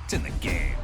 It's in the game.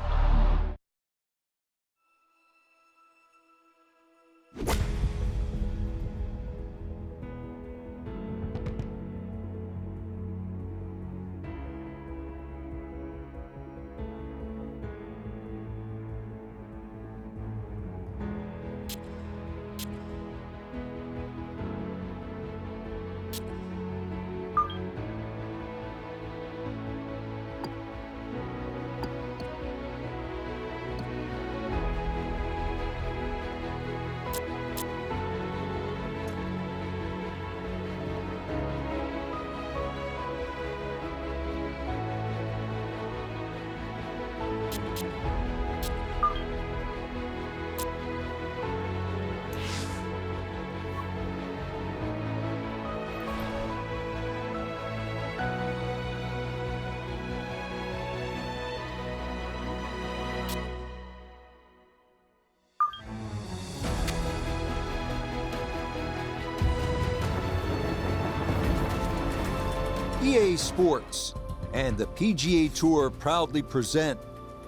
EA Sports and the PGA Tour proudly present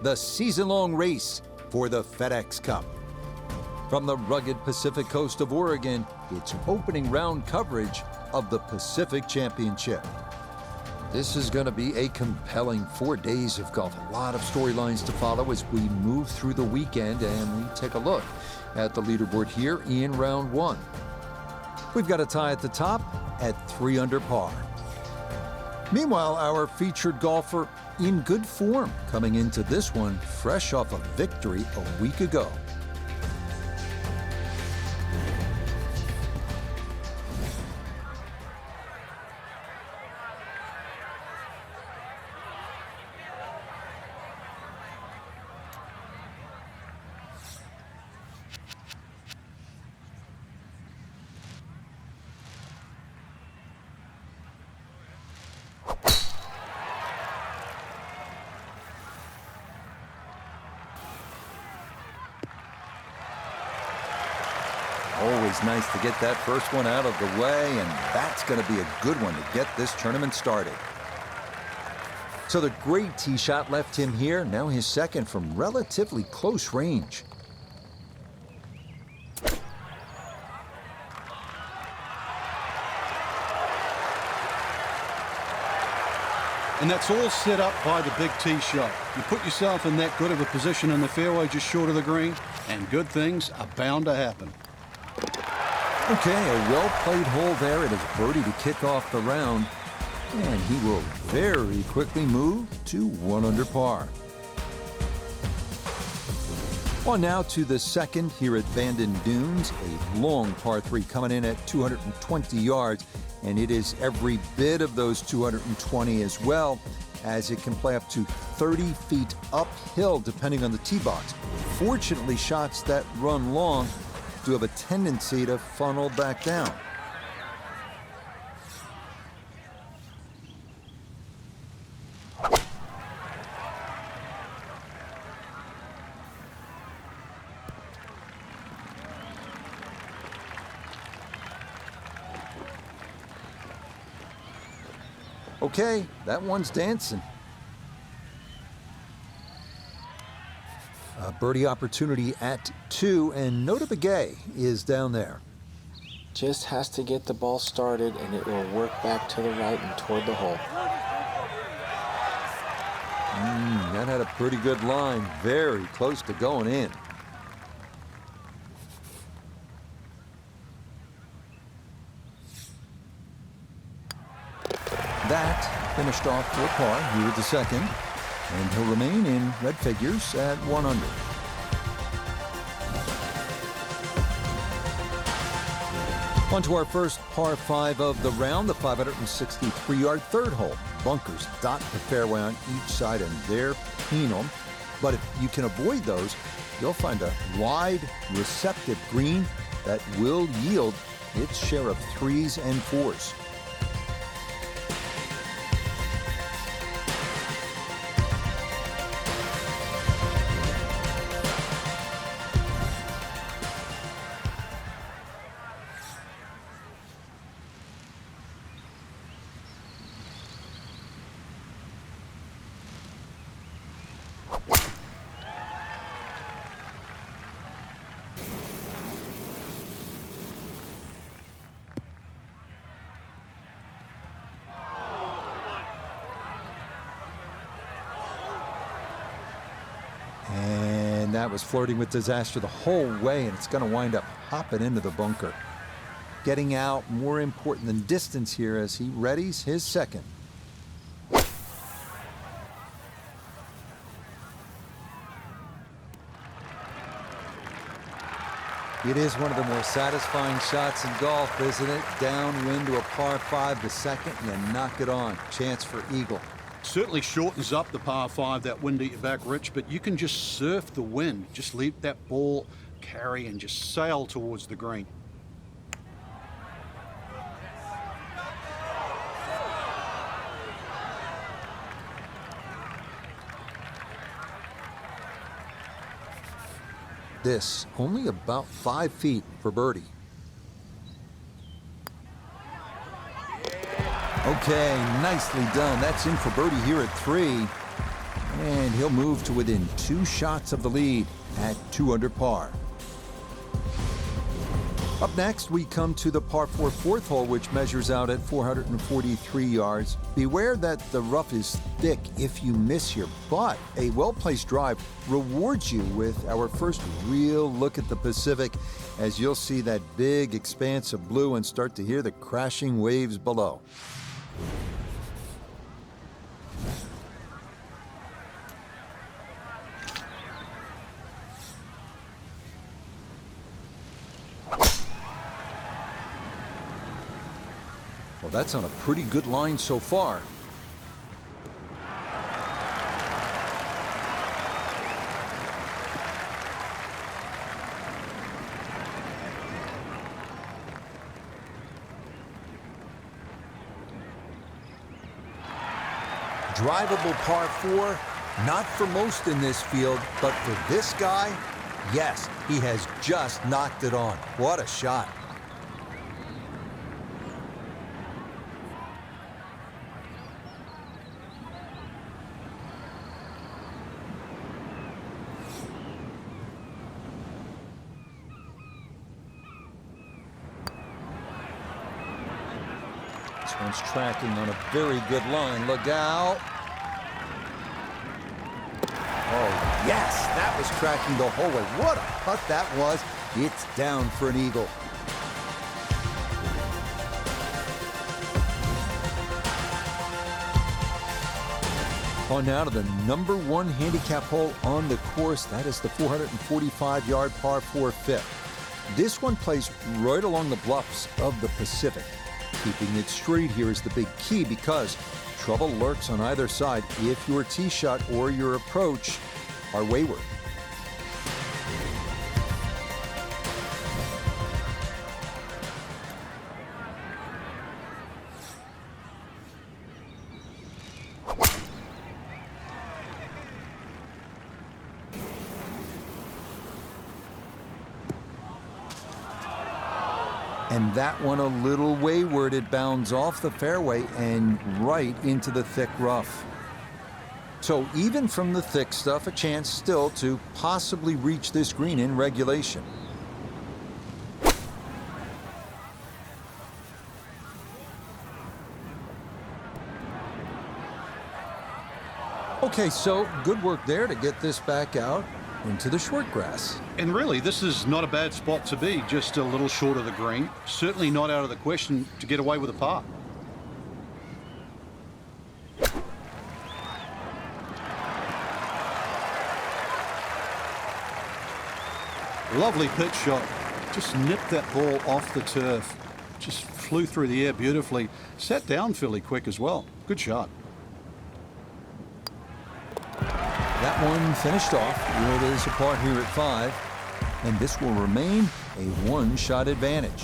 the season-long race for the FedEx Cup. From the rugged Pacific coast of Oregon, it's opening round coverage of the Pacific Championship. This is going to be a compelling 4 days of golf. A lot of storylines to follow as we move through the weekend, and we take a look at the leaderboard here in round one. We've got a tie at the top at 3 under par. Meanwhile, our featured golfer in good form coming into this one fresh off a victory a week ago. Always nice to get that first one out of the way, and that's going to be a good one to get this tournament started. So the great tee shot left him here, now his second from relatively close range. And that's all set up by the big tee shot. You put yourself in that good of a position in the fairway just short of the green, and good things are bound to happen. Okay, a well-played hole there. It is birdie to kick off the round, and he will very quickly move to 1 under par. On now to the second here at Bandon Dunes, a long par 3 coming in at 220 yards, and it is every bit of those 220 as well, as it can play up to 30 feet uphill depending on the tee box. Fortunately, shots that run long do have a tendency to funnel back down. Okay, that one's dancing. A birdie opportunity at 2, and Nota Begay is down there. Just has to get the ball started, and it will work back to the right and toward the hole. That had a pretty good line, very close to going in. That finished off for a par here at the second, and he'll remain in red figures at 1 under. On to our first par 5 of the round, the 563-yard third hole. Bunkers dot the fairway on each side, and they're penal. But if you can avoid those, you'll find a wide, receptive green that will yield its share of 3s and 4s. that was flirting with disaster the whole way, and it's going to wind up hopping into the bunker. Getting out more important than distance here as he readies his second. It is one of the more satisfying shots in golf, isn't it? Downwind to a par 5 the second, and you knock it on. Chance for eagle. Certainly shortens up the par 5, that wind at your back, Rich, but you can just surf the wind. Just leave that ball carry and just sail towards the green. This only about 5 feet for birdie. Okay, nicely done. That's in for birdie here at 3. And he'll move to within 2 shots of the lead at 2 under par. Up next, we come to the par 4 fourth hole, which measures out at 443 yards. Beware that the rough is thick if you miss here, but a well-placed drive rewards you with our first real look at the Pacific, as you'll see that big expanse of blue and start to hear the crashing waves below. Well, that's on a pretty good line so far. Drivable par 4, not for most in this field, but for this guy, yes, he has just knocked it on. What a shot. This one's tracking on a very good line. Look out. Oh, yes, that was tracking the whole way. What a putt that was. It's down for an eagle. On now to the number 1 handicap hole on the course. That is the 445-yard par 4 fifth. This one plays right along the bluffs of the Pacific. Keeping it straight here is the big key, because trouble lurks on either side if your tee shot or your approach are wayward. And that one a little wayward. It bounds off the fairway and right into the thick rough. So even from the thick stuff, a chance still to possibly reach this green in regulation. Okay, so good work there to get this back out into the short grass. And really, this is not a bad spot to be, just a little short of the green. Certainly not out of the question to get away with a par. Lovely pitch shot. Just nipped that ball off the turf. Just flew through the air beautifully. Sat down fairly quick as well. Good shot. That one finished off. It is a par here at 5, and this will remain a one-shot advantage.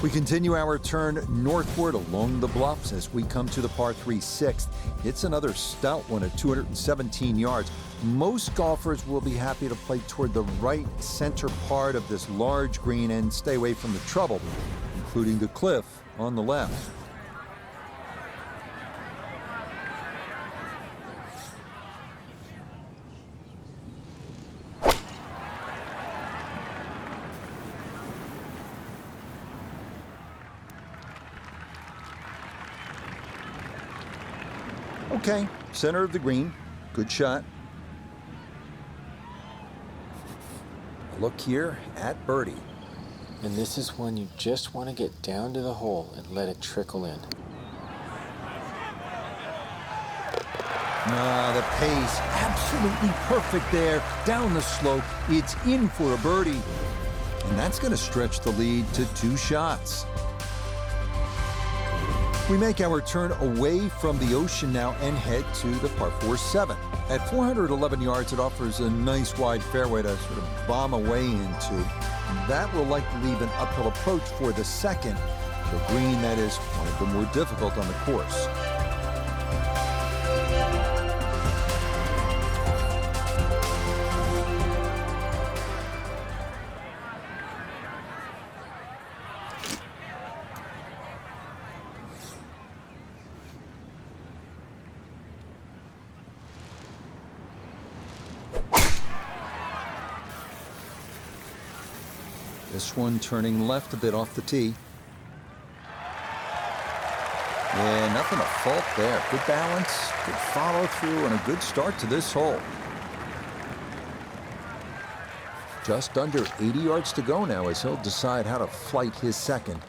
We continue our turn northward along the bluffs as we come to the par 3 sixth. It's another stout one at 217 yards. Most golfers will be happy to play toward the right center part of this large green and stay away from the trouble, including the cliff on the left. Okay, center of the green. Good shot. Look here at birdie. And this is when you just want to get down to the hole and let it trickle in. The pace, absolutely perfect there. Down the slope, it's in for a birdie. And that's going to stretch the lead to 2 shots. We make our turn away from the ocean now and head to the par 4 7. At 411 yards, it offers a nice wide fairway to sort of bomb away into. And that will likely leave an uphill approach for the second. The green, that is one of the more difficult on the course. This one turning left a bit off the tee. Yeah, nothing to fault there. Good balance, good follow through, and a good start to this hole. Just under 80 yards to go now as he'll decide how to flight his second.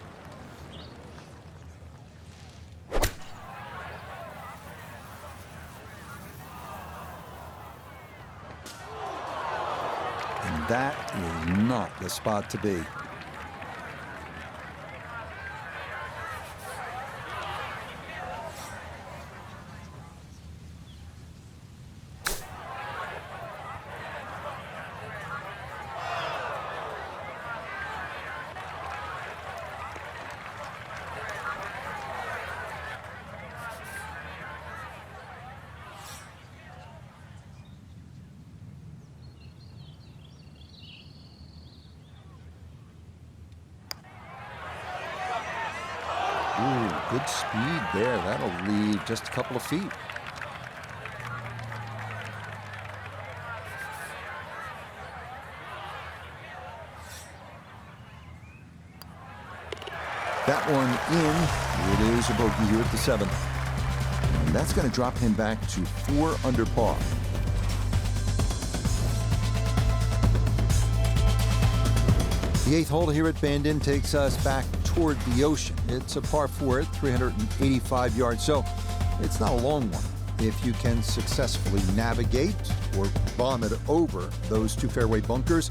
And that is not the spot to be. Ooh, good speed there. That'll leave just a couple of feet. That one in. It is a bogey here at the 7th. And that's going to drop him back to 4 under par. The 8th hole here at Bandon takes us back toward the ocean. It's a par 4 at 385 yards, so it's not a long one. If you can successfully navigate or bomb it over those 2 fairway bunkers,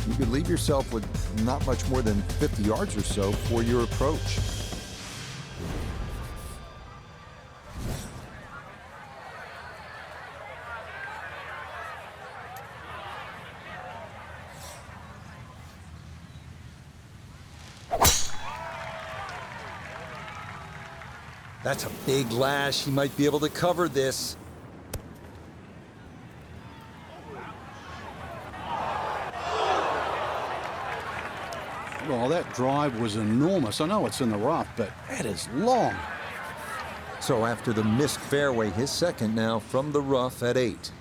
you could leave yourself with not much more than 50 yards or so for your approach. That's a big lash. He might be able to cover this. Well, that drive was enormous. I know it's in the rough, but that is long. So after the missed fairway, his second now from the rough at 8.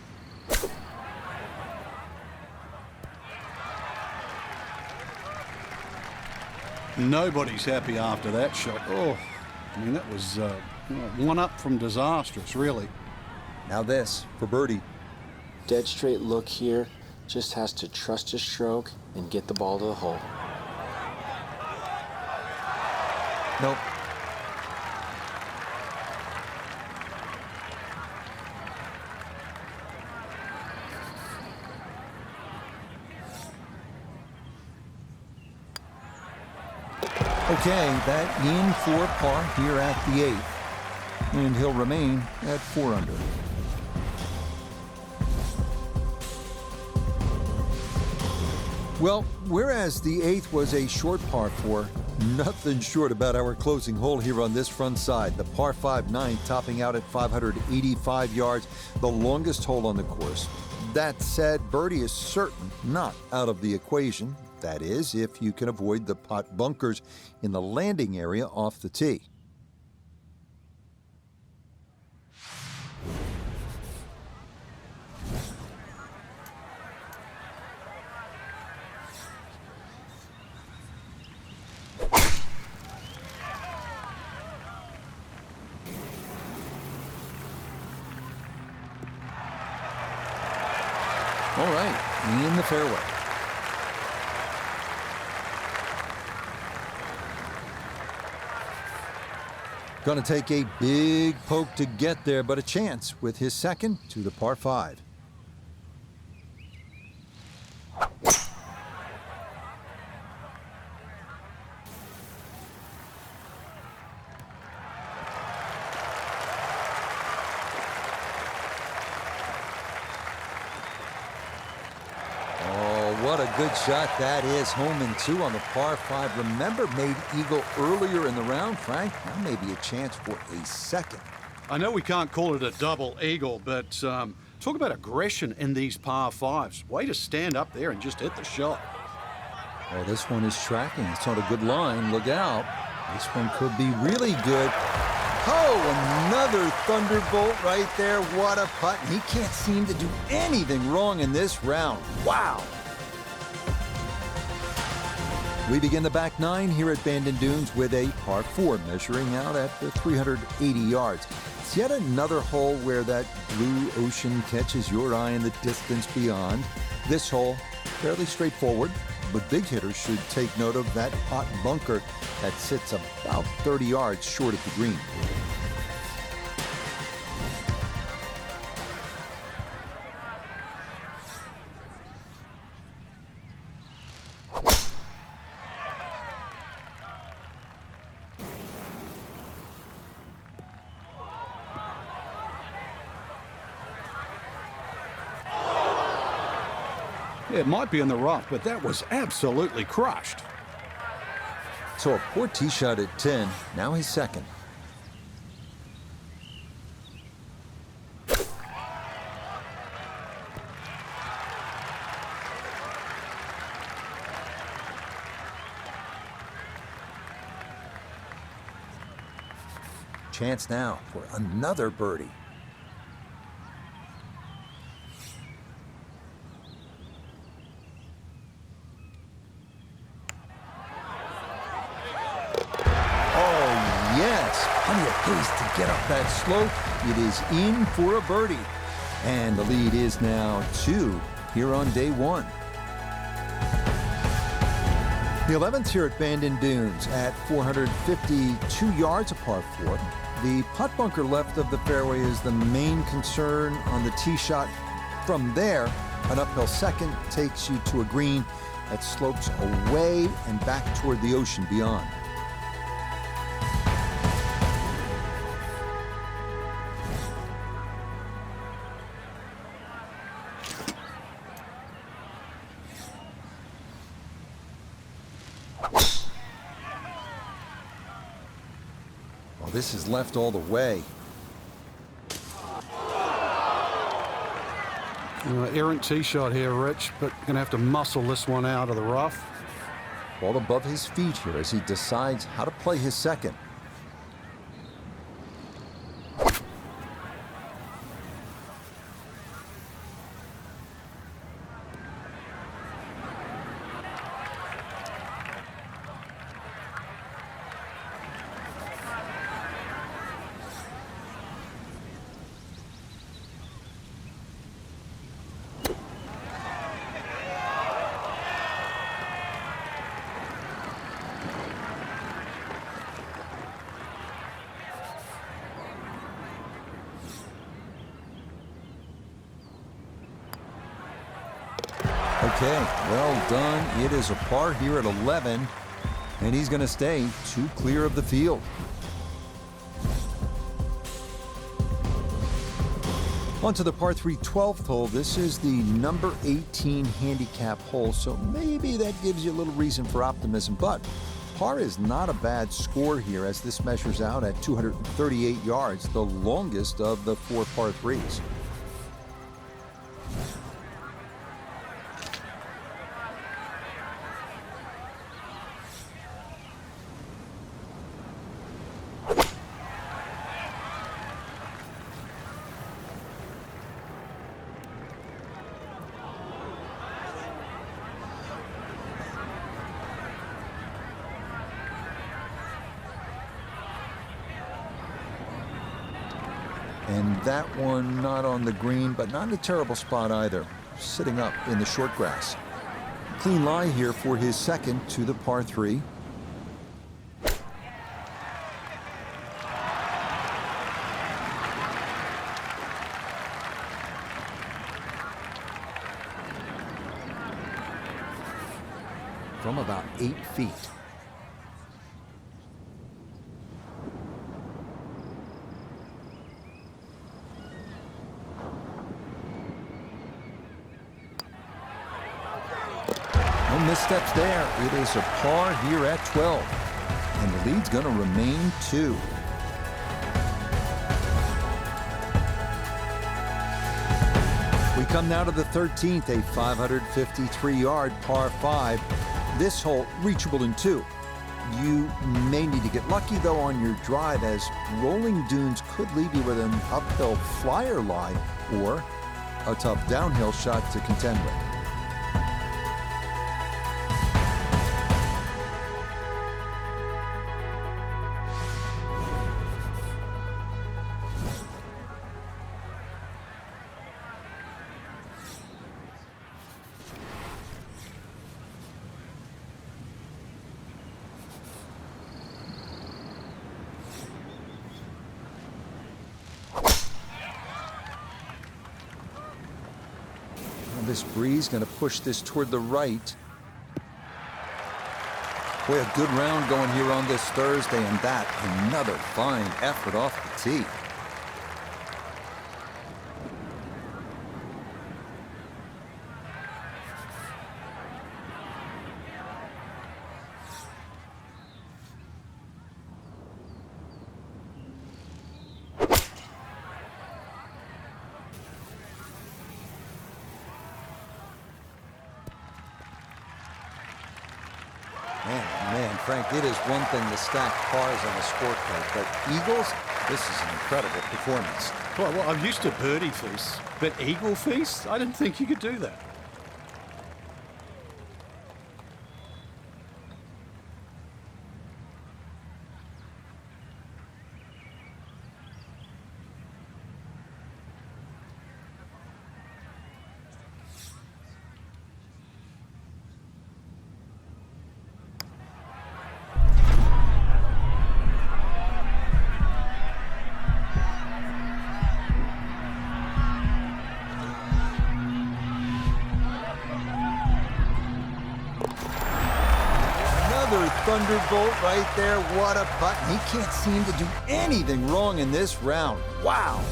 Nobody's happy after that shot. Oh, I mean, that was one up from disastrous, really. Now this for birdie. Dead straight look here. Just has to trust his stroke and get the ball to the hole. Nope. Okay, that in for par here at the 8th. And he'll remain at 4 under. Well, whereas the 8th was a short par 4, nothing short about our closing hole here on this front side. The par 5 9th topping out at 585 yards, the longest hole on the course. That said, birdie is certain not out of the equation. That is, if you can avoid the pot bunkers in the landing area off the tee. All right, in the fairway. Going to take a big poke to get there, but a chance with his second to the par 5. What a good shot that is. Home in 2 on the par 5. Remember, made eagle earlier in the round, Frank. Now maybe a chance for a second. I know we can't call it a double eagle, but talk about aggression in these par 5s. Way to stand up there and just hit the shot. Oh, this one is tracking. It's on a good line. Look out. This one could be really good. Oh, another thunderbolt right there. What a putt. He can't seem to do anything wrong in this round. Wow. We begin the back 9 here at Bandon Dunes with a par 4 measuring out at 380 yards. It's yet another hole where that blue ocean catches your eye in the distance beyond. This hole, fairly straightforward, but big hitters should take note of that pot bunker that sits about 30 yards short of the green. It might be in the rough, but that was absolutely crushed. So a poor tee shot at 10, now his second. Chance now for another birdie. Plenty of pace to get up that slope. It is in for a birdie. And the lead is now 2 here on day 1. The 11th here at Bandon Dunes at 452 yards, a par 4. The putt bunker left of the fairway is the main concern on the tee shot. From there, an uphill second takes you to a green that slopes away and back toward the ocean beyond. This is left all the way. Errant tee shot here, Rich, but going to have to muscle this one out of the rough. Ball above his feet here as he decides how to play his second. Okay, well done. It is a par here at 11, and he's going to stay 2 clear of the field. On to the par 3 12th hole. This is the number 18 handicap hole, so maybe that gives you a little reason for optimism. But par is not a bad score here as this measures out at 238 yards, the longest of the 4 par 3s. And that one not on the green, but not in a terrible spot either. sitting up in the short grass. Clean lie here for his second to the par 3. From about 8 feet. No missteps there. It is a par here at 12. And the lead's going to remain 2. We come now to the 13th, a 553-yard par 5. This hole reachable in 2. You may need to get lucky, though, on your drive, as rolling dunes could leave you with an uphill flyer lie or a tough downhill shot to contend with. This breeze going to push this toward the right. Boy, a good round going here on this Thursday, and that another fine effort off the tee. Man, Frank, it is one thing to stack pars on the scorecard, but Eagles, this is an incredible performance. Well, I'm used to birdie feasts, but eagle feast? I didn't think you could do that. Thunderbolt right there. What a putt. He can't seem to do anything wrong in this round. Wow.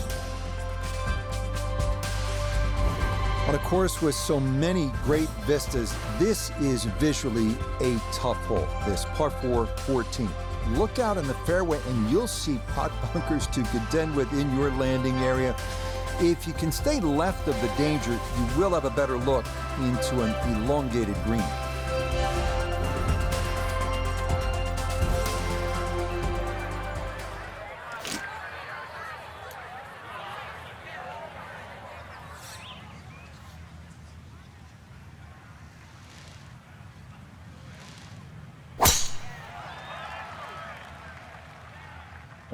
On a course with so many great vistas, this is visually a tough hole, this par 4 14. Look out in the fairway and you'll see pot bunkers to contend with in your landing area. If you can stay left of the danger, you will have a better look into an elongated green.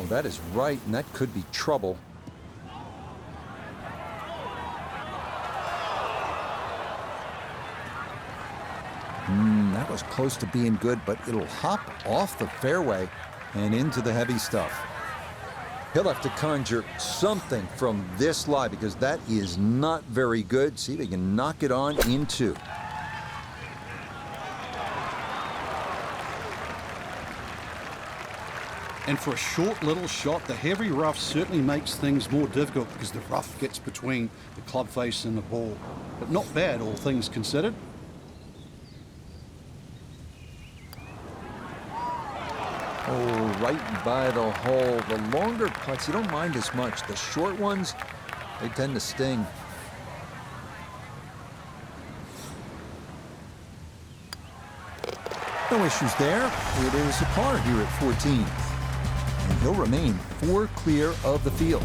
Oh, that is right, and that could be trouble. That was close to being good, but it'll hop off the fairway and into the heavy stuff. He'll have to conjure something from this lie because that is not very good. See if he can knock it on in 2. And for a short little shot, the heavy rough certainly makes things more difficult because the rough gets between the club face and the ball. But not bad, all things considered. Oh, right by the hole. The longer putts, you don't mind as much. The short ones, they tend to sting. No issues there. It is a par here at 14. And he'll remain 4 clear of the field.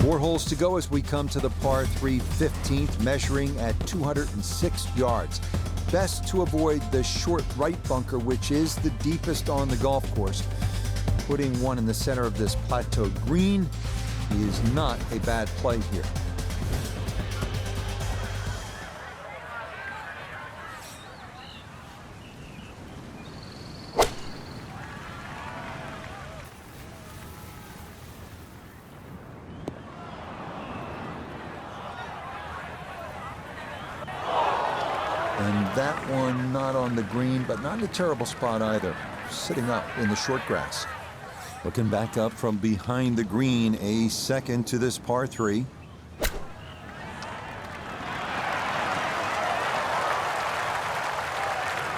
Four holes to go as we come to the par 3 15th, measuring at 206 yards. Best to avoid the short right bunker, which is the deepest on the golf course. Putting one in the center of this plateau green is not a bad play here. And that one not on the green, but not in a terrible spot either. Sitting up in the short grass. Looking back up from behind the green, a second to this par 3.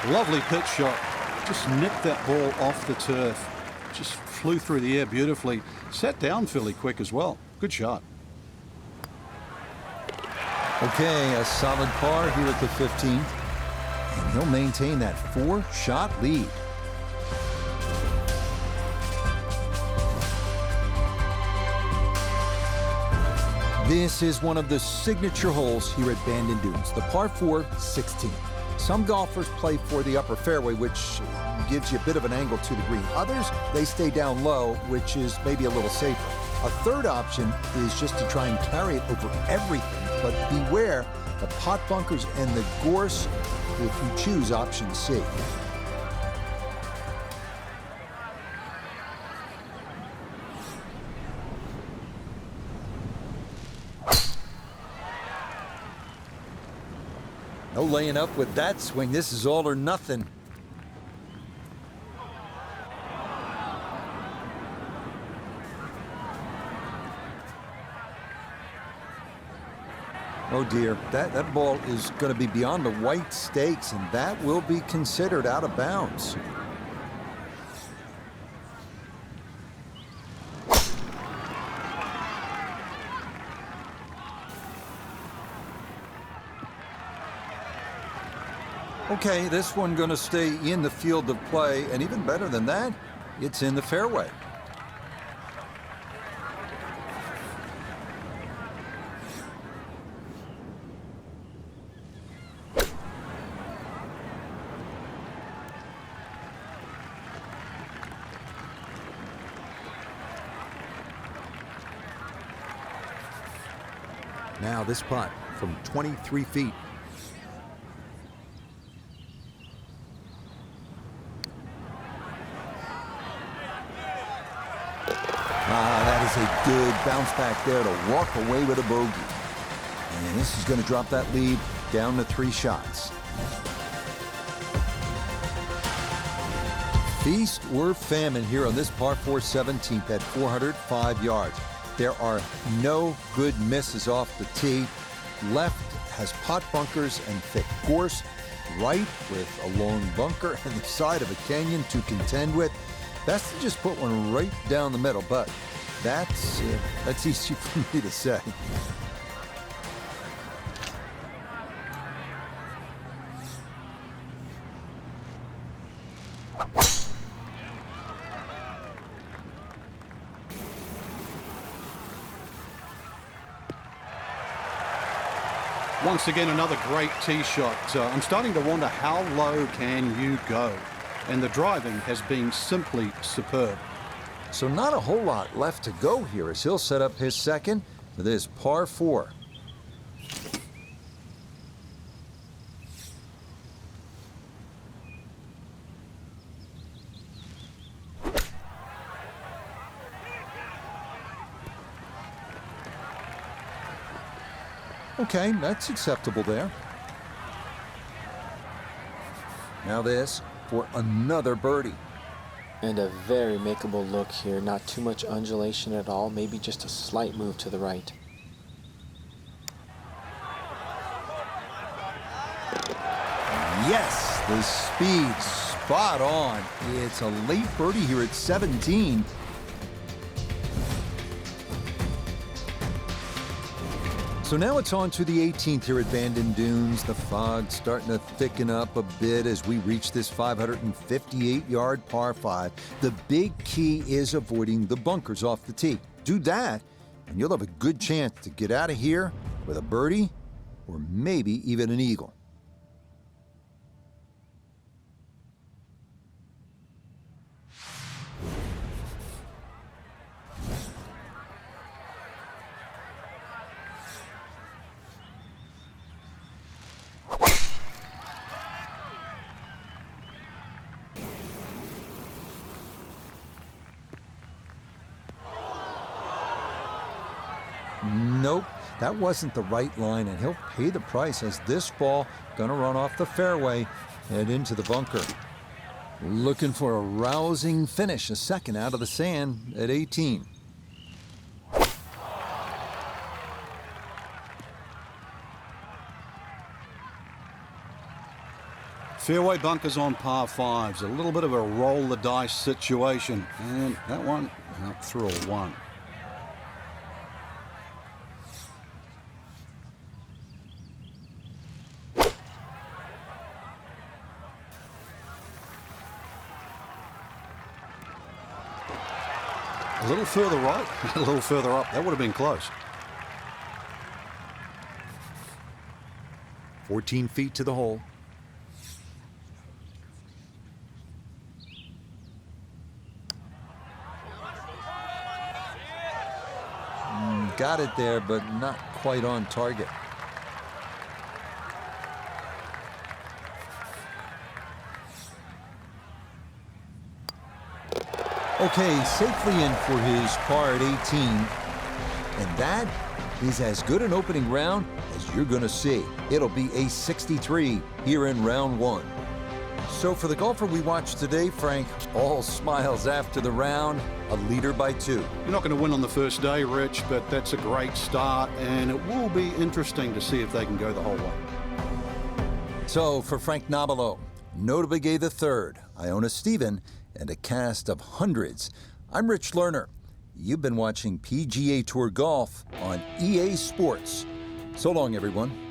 Lovely pitch shot. Just nipped that ball off the turf. Just flew through the air beautifully. Sat down fairly quick as well. Good shot. Okay, a solid par here at the 15th. And he'll maintain that 4-shot lead. This is one of the signature holes here at Bandon Dunes, the par 4 16. Some golfers play for the upper fairway, which gives you a bit of an angle to the green. Others, they stay down low, which is maybe a little safer. A third option is just to try and carry it over everything, but beware the pot bunkers and the gorse if you choose option C. No laying up with that swing. This is all or nothing. Oh dear, that ball is going to be beyond the white stakes, and that will be considered out of bounds. Okay, this one going to stay in the field of play, and even better than that, it's in the fairway. Now this putt from 23 feet. That is a good bounce back there to walk away with a bogey. And this is going to drop that lead down to 3 shots. Feast or famine here on this par 4 17th at 405 yards. There are no good misses off the tee. Left has pot bunkers and thick gorse. Right with a long bunker and the side of a canyon to contend with. Best to just put one right down the middle, but that's easy for me to say. Once again, another great tee shot. I'm starting to wonder how low can you go? And the driving has been simply superb. So not a whole lot left to go here as he'll set up his second for this par 4. Okay, that's acceptable there. Now this for another birdie. And a very makeable look here. Not too much undulation at all. Maybe just a slight move to the right. Yes, the speed spot on. It's a late birdie here at 17. So now it's on to the 18th here at Bandon Dunes. The fog's starting to thicken up a bit as we reach this 558-yard par 5. The big key is avoiding the bunkers off the tee. Do that, and you'll have a good chance to get out of here with a birdie or maybe even an eagle. That wasn't the right line, and he'll pay the price as this ball gonna run off the fairway and into the bunker. Looking for a rousing finish, a second out of the sand at 18. Fairway bunkers on par fives. A little bit of a roll the dice situation. And that one up through a one. A little further right, a little further up. That would have been close. 14 feet to the hole. Got it there, but not quite on target. Okay, safely in for his par at 18. And that is as good an opening round as you're going to see. It'll be a 63 here in round one. So for the golfer we watched today, Frank, all smiles after the round, a leader by 2. You're not going to win on the first day, Rich, but that's a great start, and it will be interesting to see if they can go the whole way. So for Frank Nobilo, Notable Gay III, Iona Stephen, and a cast of hundreds, I'm Rich Lerner. You've been watching PGA Tour Golf on EA Sports. So long, everyone.